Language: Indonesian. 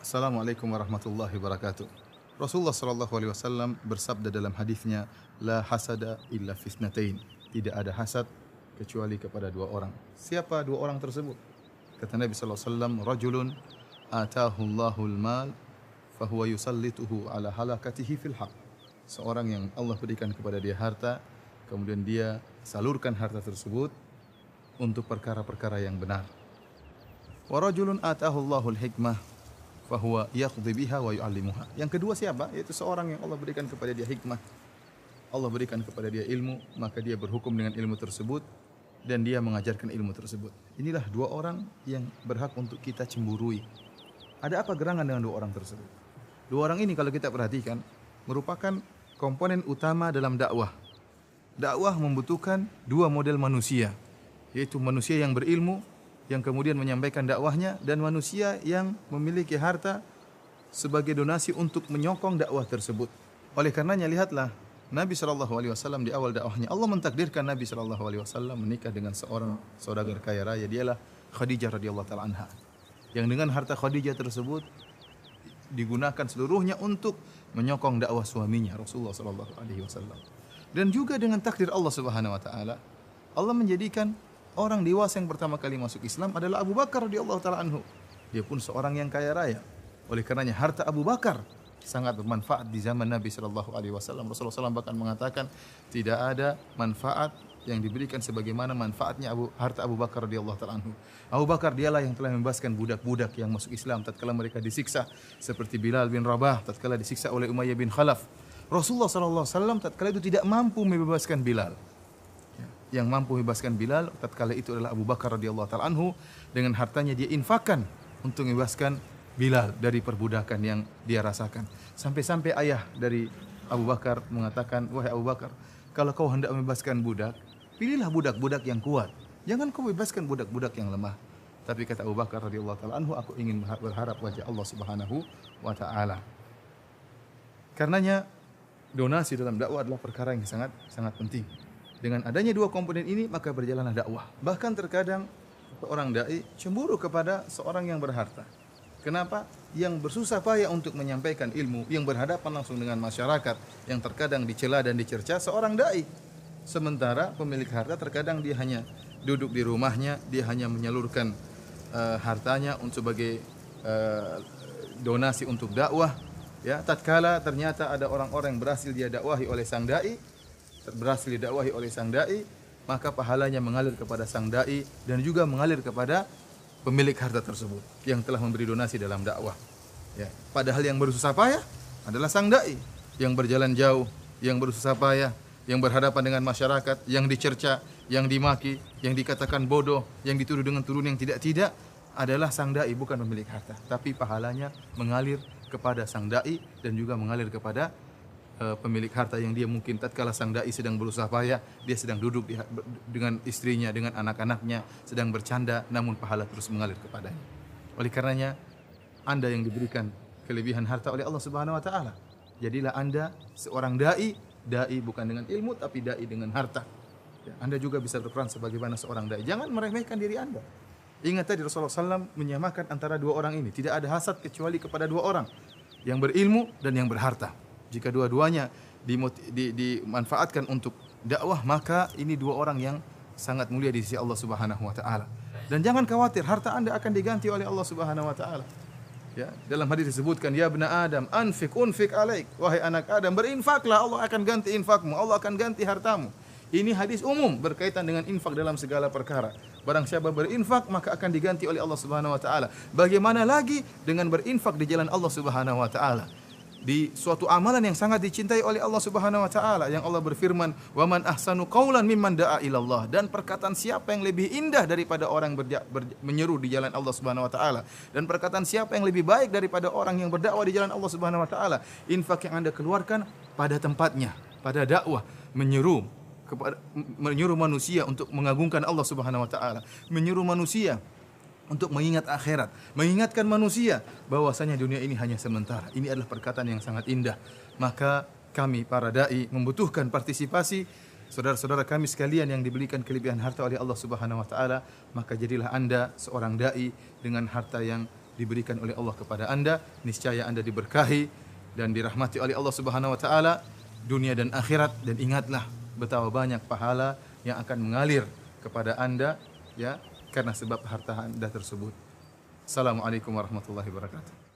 Assalamualaikum warahmatullahi wabarakatuh. Rasulullah sallallahu alaihi wasallam bersabda dalam hadisnya, la hasada illa fisnatain. Tidak ada hasad kecuali kepada dua orang. Siapa dua orang tersebut? Kata Nabi sallallahu alaihi wasallam, rajulun atahu Allahul mal fahuwa yusallituhu ala halakatihi fil haq. Seorang yang Allah berikan kepada dia harta, kemudian dia salurkan harta tersebut untuk perkara-perkara yang benar. Wa rajulun atahu Allahul hikmah fahuwa yaqdi biha wa yu'allimuha. Yang kedua siapa? Yaitu seorang yang Allah berikan kepada dia hikmah. Allah berikan kepada dia ilmu, maka dia berhukum dengan ilmu tersebut dan dia mengajarkan ilmu tersebut. Inilah dua orang yang berhak untuk kita cemburui. Ada apa gerangan dengan dua orang tersebut? Dua orang ini kalau kita perhatikan merupakan komponen utama dalam dakwah. Dakwah membutuhkan dua model manusia, yaitu manusia yang berilmu yang kemudian menyampaikan dakwahnya dan manusia yang memiliki harta sebagai donasi untuk menyokong dakwah tersebut. Oleh karenanya lihatlah Nabi SAW di awal dakwahnya Allah mentakdirkan Nabi SAW menikah dengan seorang saudagar kaya raya, dialah Khadijah radhiyallahu taala anha. Yang dengan harta Khadijah tersebut digunakan seluruhnya untuk menyokong dakwah suaminya Rasulullah SAW. Dan juga dengan takdir Allah Subhanahu wa taala, Allah menjadikan orang dewasa yang pertama kali masuk Islam adalah Abu Bakar radhiyallahu taala anhu. Dia pun seorang yang kaya raya. Oleh karenanya harta Abu Bakar sangat bermanfaat di zaman Nabi sallallahu alaihi wasallam. Rasulullah SAW bahkan mengatakan tidak ada manfaat yang diberikan sebagaimana manfaatnya harta Abu Bakar radhiyallahu taala anhu. Abu Bakar dialah yang telah membebaskan budak-budak yang masuk Islam tatkala mereka disiksa, seperti Bilal bin Rabah tatkala disiksa oleh Umayyah bin Khalaf. Rasulullah sallallahu alaihi wasallam tatkala itu tidak mampu membebaskan Bilal. Yang mampu membebaskan Bilal tatkala itu adalah Abu Bakar radhiyallahu taala anhu, dengan hartanya dia infakkan untuk membebaskan Bilal dari perbudakan yang dia rasakan. Sampai-sampai ayah dari Abu Bakar mengatakan, "Wahai Abu Bakar, kalau kau hendak membebaskan budak, pilihlah budak-budak yang kuat. Jangan kau bebaskan budak-budak yang lemah." Tapi kata Abu Bakar radhiyallahu taala anhu, "Aku ingin berharap wajah Allah Subhanahu wa taala." Karenanya donasi dalam dakwah adalah perkara yang sangat penting. Dengan adanya dua komponen ini maka berjalanlah dakwah. Bahkan terkadang seorang dai cemburu kepada seorang yang berharta. Kenapa? Yang bersusah payah untuk menyampaikan ilmu, yang berhadapan langsung dengan masyarakat, yang terkadang dicela dan dicerca seorang dai. Sementara pemilik harta terkadang dia hanya duduk di rumahnya, dia hanya menyalurkan hartanya untuk sebagai donasi untuk dakwah. Ya, tatkala ternyata ada orang-orang yang berhasil dia dakwahi oleh sang dai, maka pahalanya mengalir kepada sang dai dan juga mengalir kepada pemilik harta tersebut yang telah memberi donasi dalam dakwah. Ya, padahal yang bersusah payah adalah sang dai yang berjalan jauh, yang bersusah payah, yang berhadapan dengan masyarakat, yang dicerca, yang dimaki, yang dikatakan bodoh, yang dituduh dengan tuduhan yang tidak-tidak, adalah sang dai, bukan pemilik harta. Tapi pahalanya mengalir kepada sang dai dan juga mengalir kepada pemilik harta yang dia mungkin tatkala sang dai sedang berusaha payah, dia sedang duduk dengan istrinya, dengan anak-anaknya, sedang bercanda, namun pahala terus mengalir kepadanya. Oleh karenanya, Anda yang diberikan kelebihan harta oleh Allah Subhanahu wa taala, jadilah Anda seorang dai bukan dengan ilmu tapi dai dengan harta. Ya, Anda juga bisa berperan sebagaimana seorang dai. Jangan meremehkan diri Anda. Ingat tadi Rasulullah SAW menyamakan antara dua orang ini. Tidak ada hasad kecuali kepada dua orang, yang berilmu dan yang berharta. Jika dua-duanya dimanfaatkan untuk dakwah, maka ini dua orang yang sangat mulia di sisi Allah Subhanahu wa taala. Dan jangan khawatir, harta Anda akan diganti oleh Allah Subhanahu wa taala. Ya, dalam hadis disebutkan, ya ibna Adam, unfik alaik. Wahai anak Adam, berinfaklah, Allah akan ganti infakmu, Allah akan ganti hartamu. Ini hadis umum berkaitan dengan infak dalam segala perkara. Barang siapa berinfak maka akan diganti oleh Allah Subhanahu wa taala. Bagaimana lagi dengan berinfak di jalan Allah Subhanahu wa taala? Di suatu amalan yang sangat dicintai oleh Allah Subhanahu wa taala, yang Allah berfirman, "Wa man ahsanu qaulan mimman da'a ilallah." Dan perkataan siapa yang lebih indah daripada orang menyeru di jalan Allah Subhanahu wa taala, dan perkataan siapa yang lebih baik daripada orang yang berdakwah di jalan Allah Subhanahu wa taala. Infak yang Anda keluarkan pada tempatnya, pada dakwah, menyeru manusia untuk mengagungkan Allah Subhanahu wa taala, menyeru manusia untuk mengingat akhirat, mengingatkan manusia bahwasanya dunia ini hanya sementara. Ini adalah perkataan yang sangat indah. Maka kami para dai membutuhkan partisipasi saudara-saudara kami sekalian yang diberikan kelebihan harta oleh Allah Subhanahu wa taala. Maka jadilah Anda seorang dai dengan harta yang diberikan oleh Allah kepada Anda, niscaya Anda diberkahi dan dirahmati oleh Allah Subhanahu wa taala dunia dan akhirat. Dan ingatlah betapa banyak pahala yang akan mengalir kepada Anda ya karena sebab harta Anda tersebut. Assalamualaikum warahmatullahi wabarakatuh.